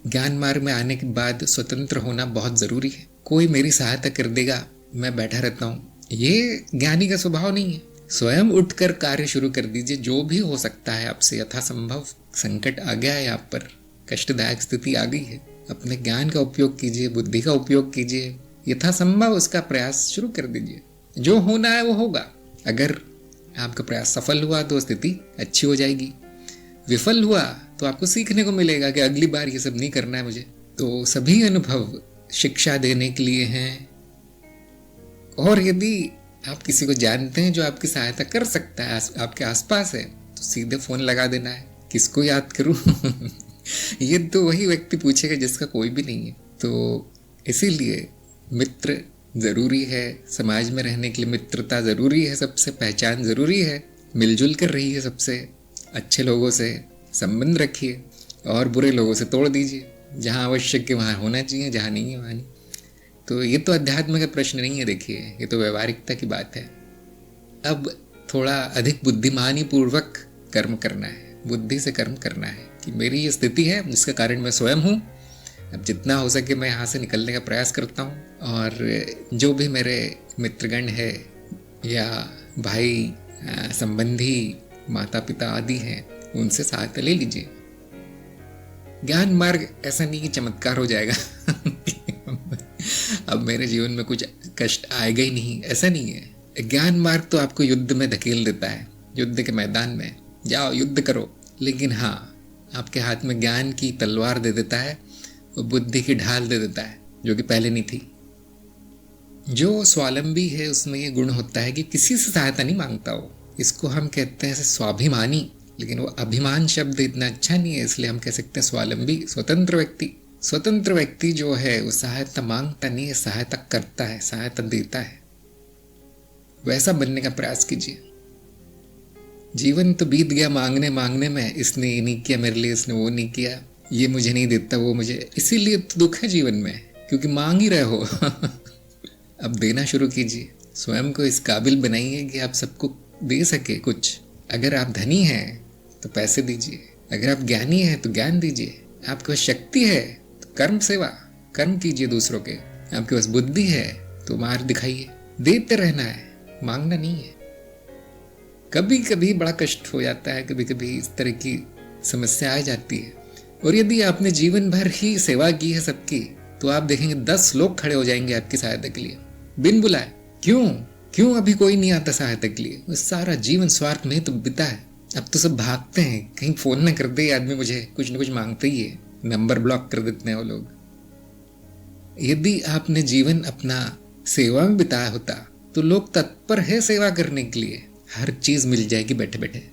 ज्ञान मार्ग में आने के बाद स्वतंत्र होना बहुत ज़रूरी है। कोई मेरी सहायता कर देगा, मैं बैठा रहता हूँ, ये ज्ञानी का स्वभाव नहीं है। स्वयं उठकर कार्य शुरू कर दीजिए। जो भी हो सकता है आपसे यथासंभव। संकट आ गया है, आप पर कष्टदायक स्थिति आ गई है, अपने ज्ञान का उपयोग कीजिए, बुद्धि का उपयोग कीजिए, यथासंभव उसका प्रयास शुरू कर दीजिए। जो होना है वो होगा। अगर आपका प्रयास सफल हुआ तो स्थिति अच्छी हो जाएगी, विफल हुआ तो आपको सीखने को मिलेगा कि अगली बार ये सब नहीं करना है मुझे। तो सभी अनुभव शिक्षा देने के लिए हैं। और यदि आप किसी को जानते हैं जो आपकी सहायता कर सकता है, आपके आसपास है, तो सीधे फोन लगा देना है। किसको याद करूं? ये तो वही व्यक्ति पूछेगा जिसका कोई भी नहीं है। तो इसीलिए मित्र ज़रूरी है। समाज में रहने के लिए मित्रता ज़रूरी है, सबसे पहचान ज़रूरी है। मिलजुल कर रहिए, सबसे अच्छे लोगों से संबंध रखिए और बुरे लोगों से तोड़ दीजिए। जहाँ आवश्यक है वहाँ होना चाहिए, जहाँ नहीं है वहाँ नहीं। तो ये तो अध्यात्म का प्रश्न नहीं है, देखिए ये तो व्यवहारिकता की बात है। अब थोड़ा अधिक बुद्धिमानी पूर्वक कर्म करना है, बुद्धि से कर्म करना है कि मेरी ये स्थिति है जिसका कारण मैं स्वयं हूँ। अब जितना हो सके मैं यहाँ से निकलने का प्रयास करता हूँ। और जो भी मेरे मित्रगण है या भाई संबंधी माता पिता आदि हैं, उनसे सहायता ले लीजिए। ज्ञान मार्ग ऐसा नहीं कि चमत्कार हो जाएगा अब मेरे जीवन में कुछ कष्ट आएगा ही नहीं, ऐसा नहीं है। ज्ञान मार्ग तो आपको युद्ध में धकेल देता है, युद्ध के मैदान में जाओ युद्ध करो। लेकिन हाँ, आपके हाथ में ज्ञान की तलवार दे देता है, वो बुद्धि की ढाल दे देता है जो कि पहले नहीं थी। जो स्वावलंबी है उसमें ये गुण होता है कि किसी से सहायता नहीं मांगता हो। इसको हम कहते हैं स्वाभिमानी, लेकिन वो अभिमान शब्द इतना अच्छा नहीं है, इसलिए हम कह सकते हैं स्वावलंबी, स्वतंत्र व्यक्ति। स्वतंत्र व्यक्ति जो है वो सहायता मांगता नहीं है, सहायता करता है, सहायता देता है। वैसा बनने का प्रयास कीजिए। जीवन तो बीत गया मांगने मांगने में, इसने ये नहीं किया मेरे लिए, इसने वो नहीं किया, ये मुझे नहीं देता, वो मुझे, इसीलिए तो दुख है जीवन में, क्योंकि मांग ही रहे हो अब देना शुरू कीजिए। स्वयं को इस काबिल बनाइए कि आप सबको दे सके कुछ। अगर आप धनी हैं तो पैसे दीजिए, अगर आप ज्ञानी हैं तो ज्ञान दीजिए, आपके पास शक्ति है तो कर्म सेवा, कर्म कीजिए दूसरों के, आपके पास बुद्धि है तो मार्ग दिखाइए। देते रहना है, मांगना नहीं है। कभी कभी बड़ा कष्ट हो जाता है, कभी कभी इस तरह की समस्या आ जाती है, और यदि आपने जीवन भर ही सेवा की है सबकी, तो आप देखेंगे 10 लोग खड़े हो जाएंगे आपकी सहायता के लिए बिन बुलाए। क्यों अभी कोई नहीं आता सहायता के लिए? वो सारा जीवन स्वार्थ में तो बिता है। अब तो सब भागते हैं, कहीं फोन न कर दे आदमी मुझे, कुछ न कुछ मांगते ही है, नंबर ब्लॉक कर देते हैं वो लोग। यदि आपने जीवन अपना सेवा में बिताया होता तो लोग तत्पर है सेवा करने के लिए, हर चीज मिल जाएगी बैठे बैठे।